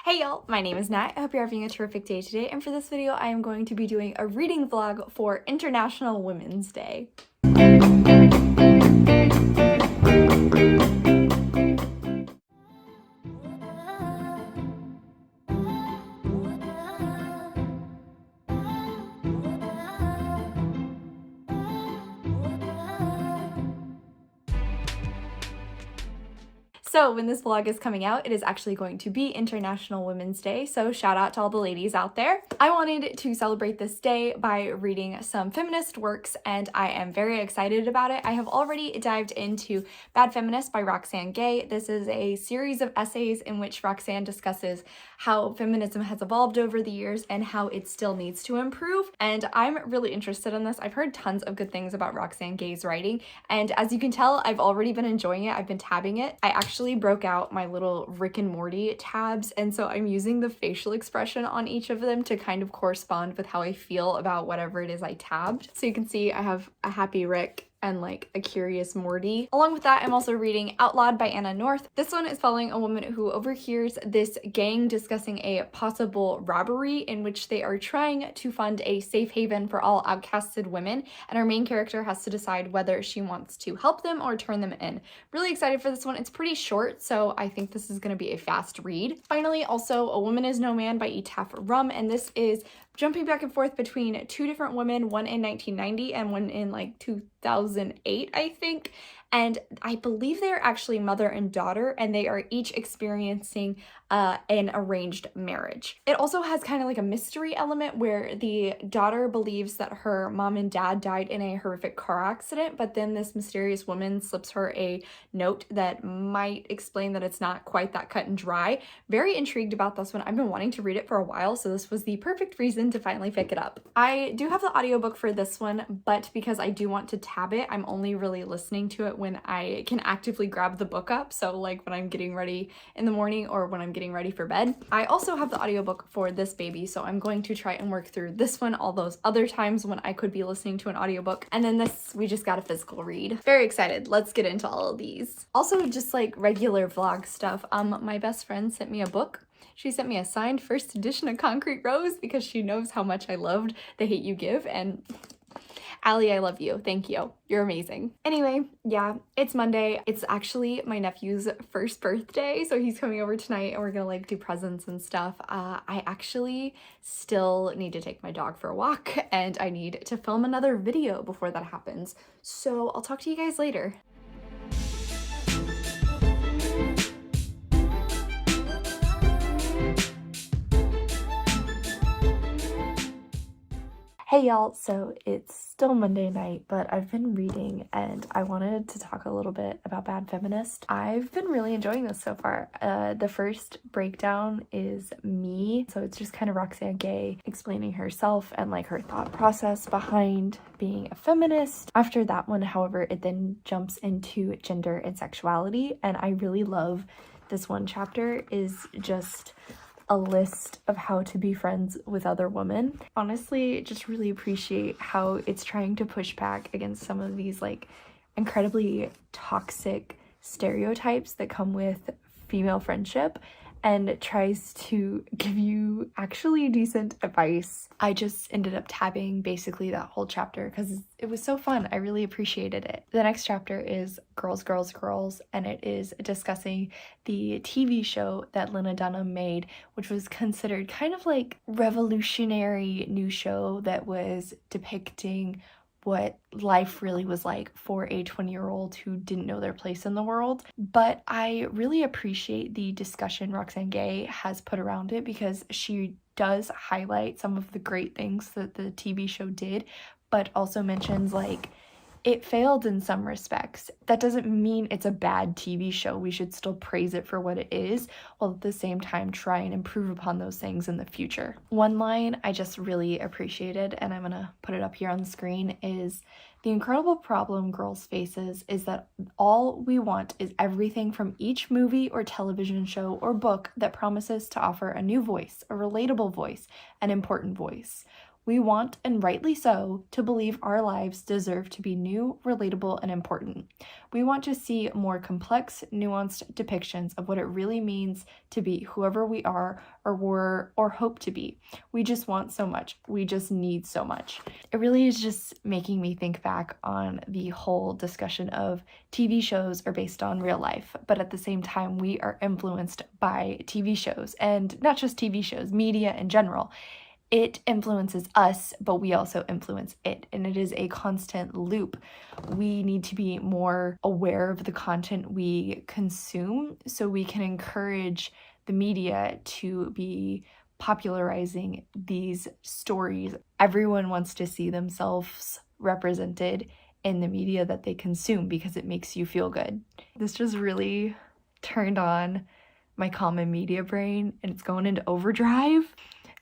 Hey y'all, my name is Nat. I hope you're having a terrific day today, and for this video I am going to be doing a reading vlog for International Women's Day. So when this vlog is coming out, it is actually going to be International Women's Day, so shout out to all the ladies out there. I wanted to celebrate this day by reading some feminist works, and I am very excited about it. I have already dived into Bad Feminist by Roxane Gay. This is a series of essays in which Roxane discusses how feminism has evolved over the years and how it still needs to improve, and I'm really interested in this. I've heard tons of good things about Roxane Gay's writing, and as you can tell, I've already been enjoying it. I've been tabbing it. I actually broke out my little Rick and Morty tabs, and so I'm using the facial expression on each of them to kind of correspond with how I feel about whatever it is I tabbed. So you can see I have a happy Rick and like a curious Morty. Along with that, I'm also reading Outlawed by Anna North. This one is following a woman who overhears this gang discussing a possible robbery in which they are trying to fund a safe haven for all outcasted women, and our main character has to decide whether she wants to help them or turn them in. Really excited for this one. It's pretty short, so I think this is going to be a fast read. Finally, also A Woman Is No Man by Etaf Rum, and this is jumping back and forth between two different women, one in 1990 and one in like 2008, I think. And I believe they are actually mother and daughter, and they are each experiencing an arranged marriage. It also has kind of like a mystery element where the daughter believes that her mom and dad died in a horrific car accident, but then this mysterious woman slips her a note that might explain that it's not quite that cut and dry. Very intrigued about this one. I've been wanting to read it for a while, so this was the perfect reason to finally pick it up. I do have the audiobook for this one, but because I do want to tab it, I'm only really listening to it when I can actively grab the book up, so like when I'm getting ready in the morning or when I'm getting ready for bed. I also have the audiobook for this baby, so I'm going to try and work through this one all those other times when I could be listening to an audiobook, and then this we just got a physical read. Very excited. Let's get into all of these. Also, just like regular vlog stuff, my best friend sent me a book. She sent me a signed first edition of Concrete Rose because she knows how much I loved The Hate You Give, and Allie, I love you. Thank you. You're amazing. Anyway, yeah, it's Monday. It's actually my nephew's first birthday, so he's coming over tonight and we're gonna like do presents and stuff. I actually still need to take my dog for a walk, and I need to film another video before that happens. So I'll talk to you guys later. Hey y'all, so it's still Monday night, but I've been reading and I wanted to talk a little bit about Bad Feminist. I've been really enjoying this so far. The first breakdown is me, so it's just kind of Roxane Gay explaining herself and like her thought process behind being a feminist. After that one, however, it then jumps into gender and sexuality, and I really love this one chapter is just a list of how to be friends with other women. Honestly, just really appreciate how it's trying to push back against some of these like incredibly toxic stereotypes that come with female friendship, and tries to give you actually decent advice. I just ended up tabbing basically that whole chapter because it was so fun. I really appreciated it. The next chapter is Girls, Girls, Girls, and it is discussing the TV show that Lena Dunham made, which was considered kind of like revolutionary new show that was depicting what life really was like for a 20-year-old who didn't know their place in the world. But I really appreciate the discussion Roxane Gay has put around it because she does highlight some of the great things that the TV show did, but also mentions like it failed in some respects. That doesn't mean it's a bad TV show. We should still praise it for what it is, while at the same time try and improve upon those things in the future. One line I just really appreciated, and I'm gonna put it up here on the screen, is the incredible problem girls faces is that all we want is everything from each movie or television show or book that promises to offer a new voice, a relatable voice, an important voice. We want, and rightly so, to believe our lives deserve to be new, relatable, and important. We want to see more complex, nuanced depictions of what it really means to be whoever we are or were or hope to be. We just want so much. We just need so much. It really is just making me think back on the whole discussion of TV shows are based on real life, but at the same time, we are influenced by TV shows, and not just TV shows, media in general. It influences us, but we also influence it, and it is a constant loop. We need to be more aware of the content we consume so we can encourage the media to be popularizing these stories. Everyone wants to see themselves represented in the media that they consume because it makes you feel good. This just really turned on my common media brain, and it's going into overdrive.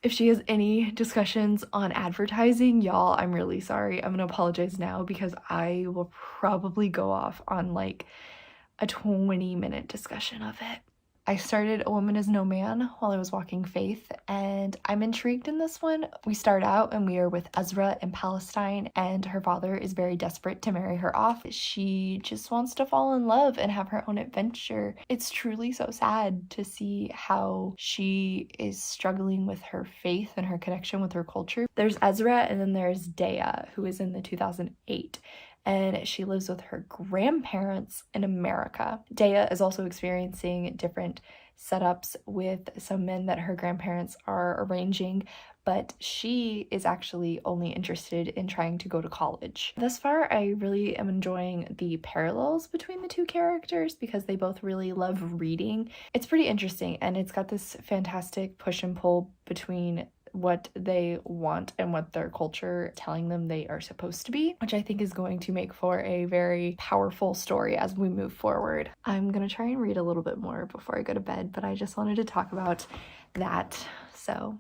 If she has any discussions on advertising, y'all, I'm really sorry. I'm gonna apologize now because I will probably go off on like a 20-minute discussion of it. I started A Woman Is No Man while I was walking Faith, and I'm intrigued in this one. We start out and we are with Ezra in Palestine, and her father is very desperate to marry her off. She just wants to fall in love and have her own adventure. It's truly so sad to see how she is struggling with her faith and her connection with her culture. There's Ezra, and then there's Dea, who is in the 2008. And she lives with her grandparents in America. Dea is also experiencing different setups with some men that her grandparents are arranging, but she is actually only interested in trying to go to college. Thus far, I really am enjoying the parallels between the two characters because they both really love reading. It's pretty interesting, and it's got this fantastic push and pull between what they want and what their culture telling them they are supposed to be, which I think is going to make for a very powerful story as we move forward. I'm gonna try and read a little bit more before I go to bed, but I just wanted to talk about that. So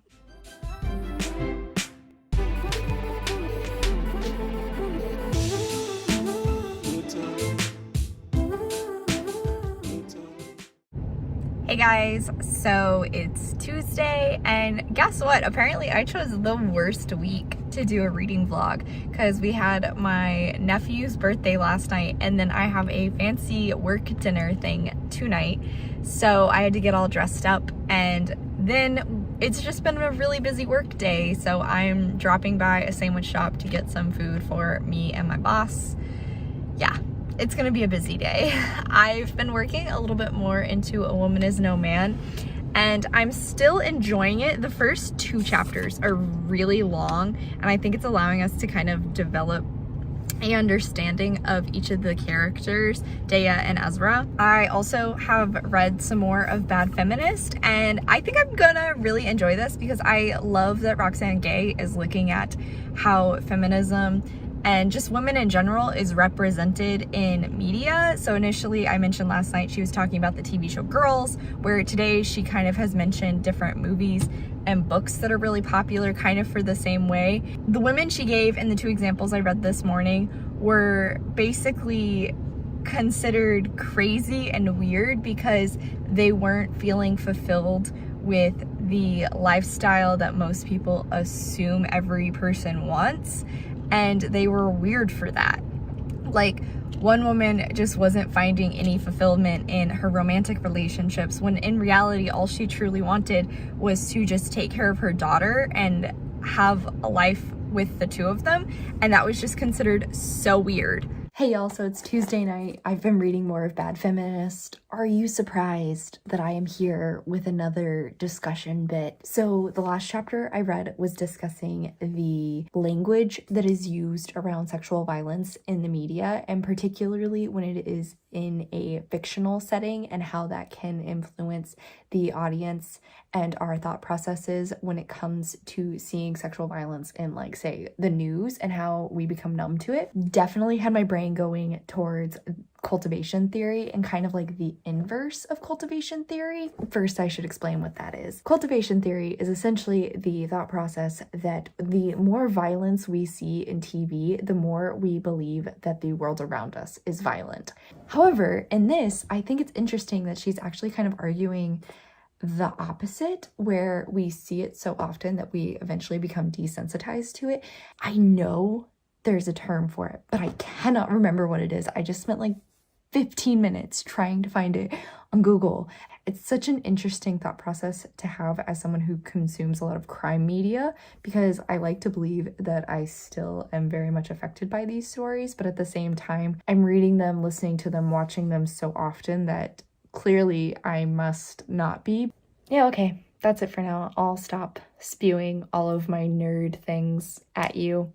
hey guys, so it's Tuesday, and guess what? Apparently I chose the worst week to do a reading vlog because we had my nephew's birthday last night, and then I have a fancy work dinner thing tonight, so I had to get all dressed up, and then it's just been a really busy work day, so I'm dropping by a sandwich shop to get some food for me and my boss. Yeah. It's gonna be a busy day. I've been working a little bit more into A Woman Is No Man, and I'm still enjoying it. The first 2 chapters are really long, and I think it's allowing us to kind of develop an understanding of each of the characters, Dea and Ezra. I also have read some more of Bad Feminist, and I think I'm gonna really enjoy this because I love that Roxane Gay is looking at how feminism and just women in general is represented in media. So initially, I mentioned last night she was talking about the TV show Girls, where today she kind of has mentioned different movies and books that are really popular kind of for the same way. The women she gave in the 2 examples I read this morning were basically considered crazy and weird because they weren't feeling fulfilled with the lifestyle that most people assume every person wants, and they were weird for that. Like, one woman just wasn't finding any fulfillment in her romantic relationships when in reality all she truly wanted was to just take care of her daughter and have a life with the 2 of them, and that was just considered so weird. Hey y'all, so it's Tuesday night. I've been reading more of Bad Feminist. Are you surprised that I am here with another discussion bit? So the last chapter I read was discussing the language that is used around sexual violence in the media, and particularly when it is in a fictional setting and how that can influence the audience and our thought processes when it comes to seeing sexual violence in, like, say, the news and how we become numb to it. Definitely had my brain going towards cultivation theory and kind of like the inverse of cultivation theory. First, I should explain what that is. Cultivation theory is essentially the thought process that the more violence we see in TV, the more we believe that the world around us is violent. However, in this, I think it's interesting that she's actually kind of arguing the opposite, where we see it so often that we eventually become desensitized to it. I know there's a term for it, but I cannot remember what it is. I just spent like 15 minutes trying to find it on Google. It's such an interesting thought process to have as someone who consumes a lot of crime media, because I like to believe that I still am very much affected by these stories, but at the same time, I'm reading them, listening to them, watching them so often that clearly I must not be. Yeah, okay, that's it for now. I'll stop spewing all of my nerd things at you.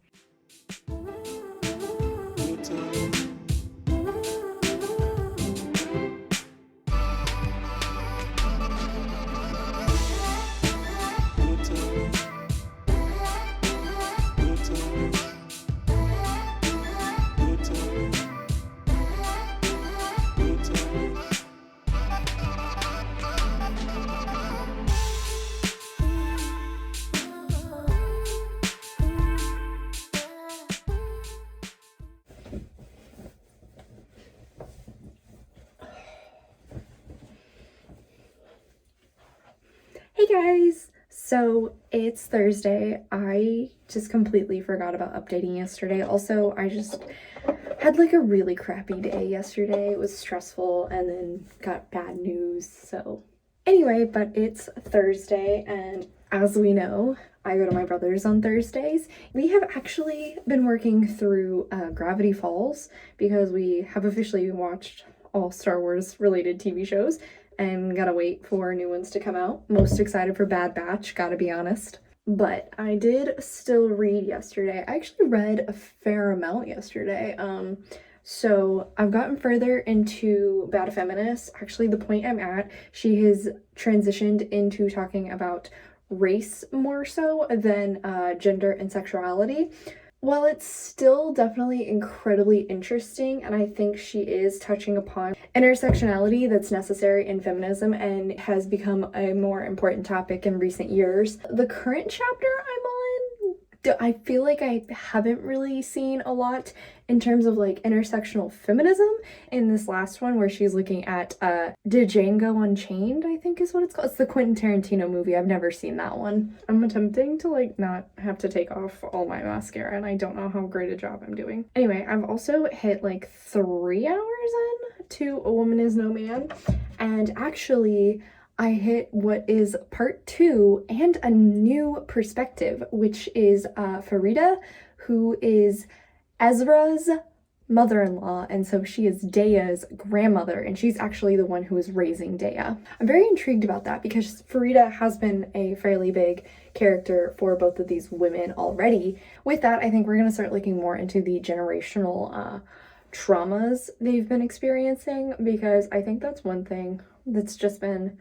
Hey guys! So it's Thursday. I just completely forgot about updating yesterday. Also, I just had like a really crappy day yesterday. It was stressful and then got bad news. So anyway, but it's Thursday, and as we know, I go to my brother's on Thursdays. We have actually been working through Gravity Falls because we have officially watched all Star Wars related TV shows and gotta wait for new ones to come out. Most excited for Bad Batch, gotta be honest. But I did still read yesterday. I actually read a fair amount yesterday. So I've gotten further into Bad Feminist. Actually, the point I'm at, she has transitioned into talking about race more so than gender and sexuality. While it's still definitely incredibly interesting, and I think she is touching upon intersectionality that's necessary in feminism and has become a more important topic in recent years, the current chapter I'm on, I feel like I haven't really seen a lot in terms of like intersectional feminism. In this last one where she's looking at Django Unchained, I think is what it's called. It's the Quentin Tarantino movie. I've never seen that one. I'm attempting to like not have to take off all my mascara, and I don't know how great a job I'm doing. Anyway, I've also hit like 3 hours in to A Woman Is No Man, and actually I hit what is part 2 and a new perspective, which is Farida, who is Ezra's mother-in-law, and so she is Dea's grandmother, and she's actually the one who is raising Dea. I'm very intrigued about that because Farida has been a fairly big character for both of these women already. With that, I think we're going to start looking more into the generational traumas they've been experiencing, because I think that's one thing that's just been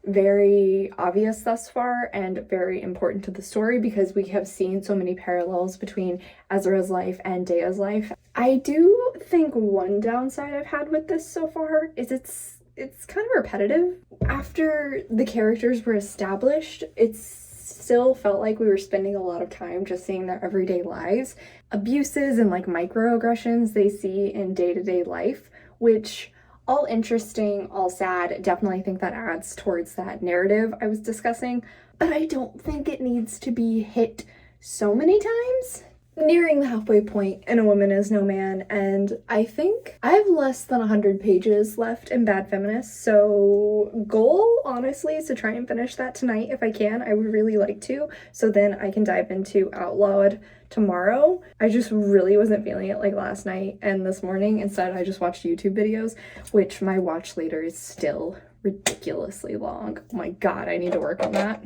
very obvious thus far and very important to the story, because we have seen so many parallels between Ezra's life and Dea's life. I do think one downside I've had with this so far is it's kind of repetitive. After the characters were established, it still felt like we were spending a lot of time just seeing their everyday lives, abuses and like microaggressions they see in day-to-day life, which all interesting, all sad. Definitely think that adds towards that narrative I was discussing, but I don't think it needs to be hit so many times. Nearing the halfway point in A Woman Is No Man, and I think I have less than 100 pages left in Bad Feminist, so goal, honestly, is to try and finish that tonight if I can. I would really like to, so then I can dive into Outlawed tomorrow. I just really wasn't feeling it like last night and this morning. Instead, I just watched YouTube videos, which my watch later is still ridiculously long. Oh my god, I need to work on that.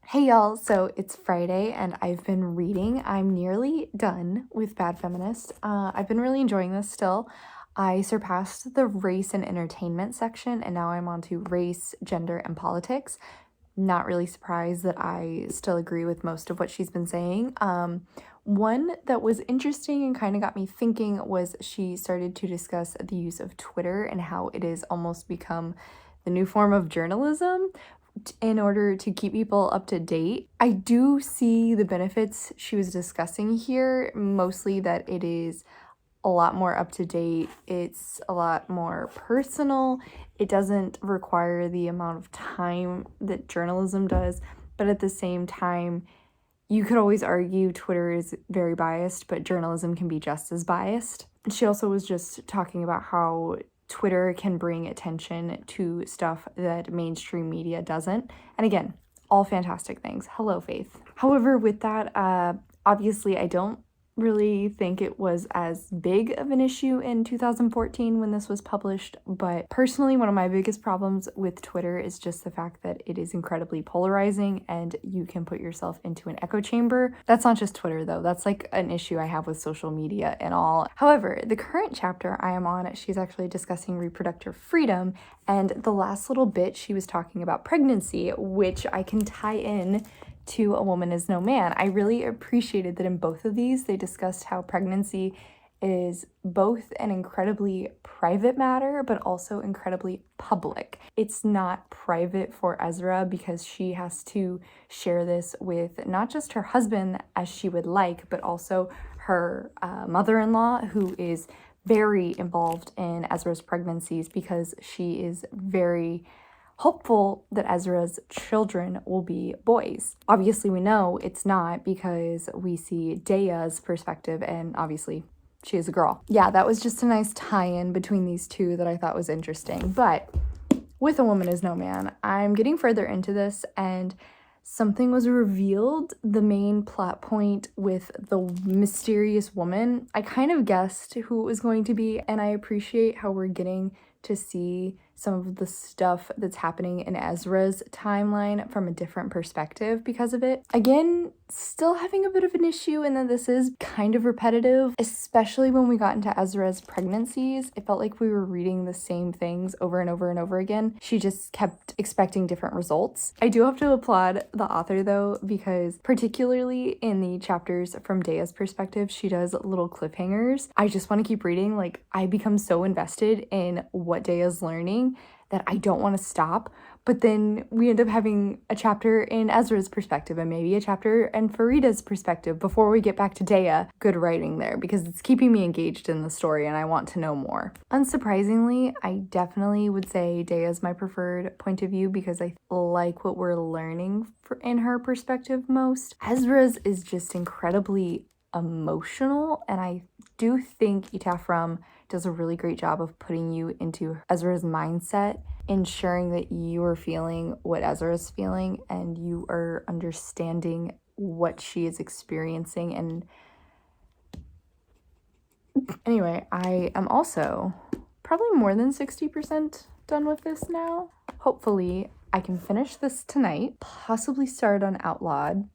Hey y'all, so it's Friday and I've been reading. I'm nearly done with Bad Feminist. I've been really enjoying this still. I surpassed the race and entertainment section and now I'm on to race, gender, and politics. Not really surprised that I still agree with most of what she's been saying. One that was interesting and kind of got me thinking was she started to discuss the use of Twitter and how it has almost become the new form of journalism. in order to keep people up to date. I do see the benefits she was discussing here, mostly that it is a lot more up to date, it's a lot more personal, it doesn't require the amount of time that journalism does, but at the same time, you could always argue Twitter is very biased, but journalism can be just as biased. She also was just talking about how Twitter can bring attention to stuff that mainstream media doesn't. And again, all fantastic things. Hello, Faith. However, with that, obviously I don't really think it was as big of an issue in 2014 when this was published, but personally one of my biggest problems with Twitter is just the fact that it is incredibly polarizing and you can put yourself into an echo chamber. That's not just Twitter though, that's like an issue I have with social media and all. However, the current chapter I am on, she's actually discussing reproductive freedom, and the last little bit she was talking about pregnancy, which I can tie in to A Woman Is No Man. I really appreciated that in both of these, they discussed how pregnancy is both an incredibly private matter, but also incredibly public. It's not private for Ezra because she has to share this with not just her husband as she would like, but also her mother-in-law, who is very involved in Ezra's pregnancies because she is very hopeful that Ezra's children will be boys. Obviously, we know it's not because we see Daya's perspective, and obviously she is a girl. Yeah, that was just a nice tie-in between these two that I thought was interesting. But with A Woman Is No Man, I'm getting further into this, and something was revealed, the main plot point with the mysterious woman. I kind of guessed who it was going to be, and I appreciate how we're getting to see some of the stuff that's happening in Ezra's timeline from a different perspective because of it. Again, still having a bit of an issue in that this is kind of repetitive, especially when we got into Ezra's pregnancies. It felt like we were reading the same things over and over and over again. She just kept expecting different results. I do have to applaud the author though, because particularly in the chapters from Daya's perspective, she does little cliffhangers. I just want to keep reading. Like, I become so invested in what Daya's learning that I don't want to stop, but then we end up having a chapter in Ezra's perspective and maybe a chapter in Farida's perspective before we get back to Daya. Good writing there because it's keeping me engaged in the story and I want to know more. Unsurprisingly, I definitely would say Daya's my preferred point of view because I like what we're learning in her perspective most. Ezra's is just incredibly emotional, and I do think Itafram does a really great job of putting you into Ezra's mindset, ensuring that you are feeling what Ezra is feeling and you are understanding what she is experiencing. And anyway, I am also probably more than 60% done with this now. Hopefully I can finish this tonight, possibly start on Outlawed.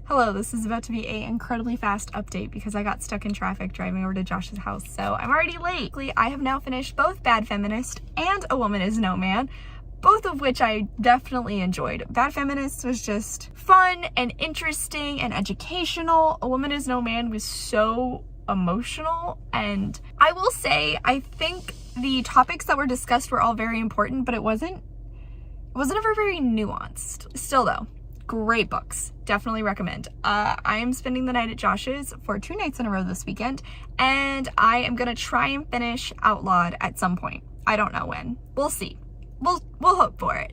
Hello, this is about to be an incredibly fast update because I got stuck in traffic driving over to Josh's house, so I'm already late. I have now finished both Bad Feminist and A Woman Is No Man, both of which I definitely enjoyed. Bad Feminist was just fun and interesting and educational. A Woman Is No Man was so emotional, and I will say I think the topics that were discussed were all very important, but it wasn't ever very nuanced. Still though, great books. Definitely recommend. I am spending the night at Josh's for 2 nights in a row this weekend, and I am gonna try and finish Outlawed at some point. I don't know when. We'll see. We'll hope for it.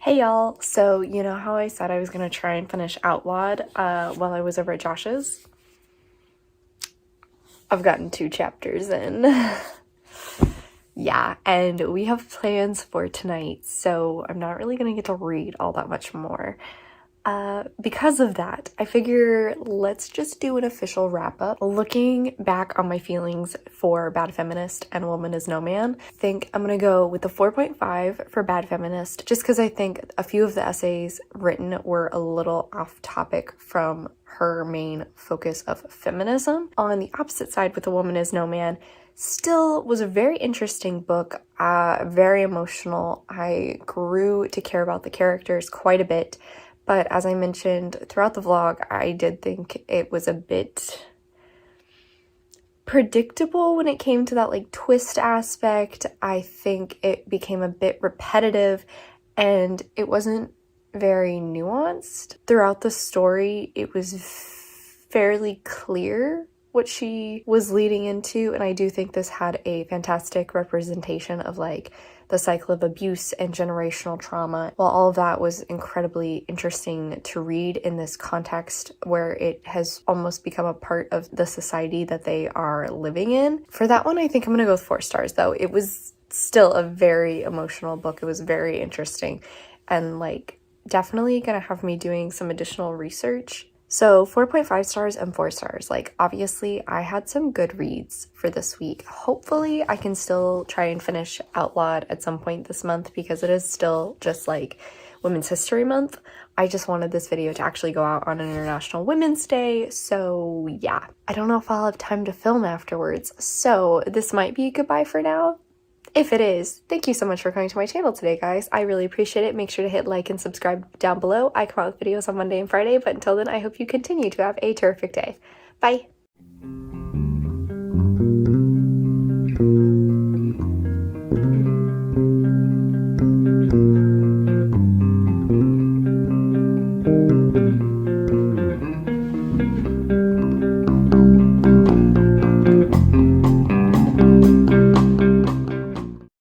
Hey y'all, so you know how I said I was gonna try and finish Outlawed while I was over at Josh's? I've gotten 2 chapters in. Yeah, and we have plans for tonight, so I'm not really gonna get to read all that much more. Because of that, I figure let's just do an official wrap-up. Looking back on my feelings for Bad Feminist and A Woman Is No Man, I think I'm gonna go with the 4.5 for Bad Feminist, just because I think a few of the essays written were a little off topic from her main focus of feminism. On the opposite side with A Woman Is No Man, Still was a very interesting book, very emotional. I grew to care about the characters quite a bit, but as I mentioned throughout the vlog, I did think it was a bit predictable when it came to that like twist aspect. I think it became a bit repetitive and it wasn't very nuanced. Throughout the story, it was fairly clear what she was leading into, and I do think this had a fantastic representation of like the cycle of abuse and generational trauma. While all of that was incredibly interesting to read in this context where it has almost become a part of the society that they are living in. For that one, I think I'm gonna go with 4 stars though. It was still a very emotional book. It was very interesting and like definitely gonna have me doing some additional research. So 4.5 stars and 4 stars. Like obviously I had some good reads for this week. Hopefully I can still try and finish Outlawed at some point this month because it is still just like Women's History Month. I just wanted this video to actually go out on International Women's Day, so yeah. I don't know if I'll have time to film afterwards, so this might be goodbye for now. If it is, thank you so much for coming to my channel today, guys. I really appreciate it. Make sure to hit like and subscribe down below. I come out with videos on Monday and Friday, but until then, I hope you continue to have a terrific day. Bye!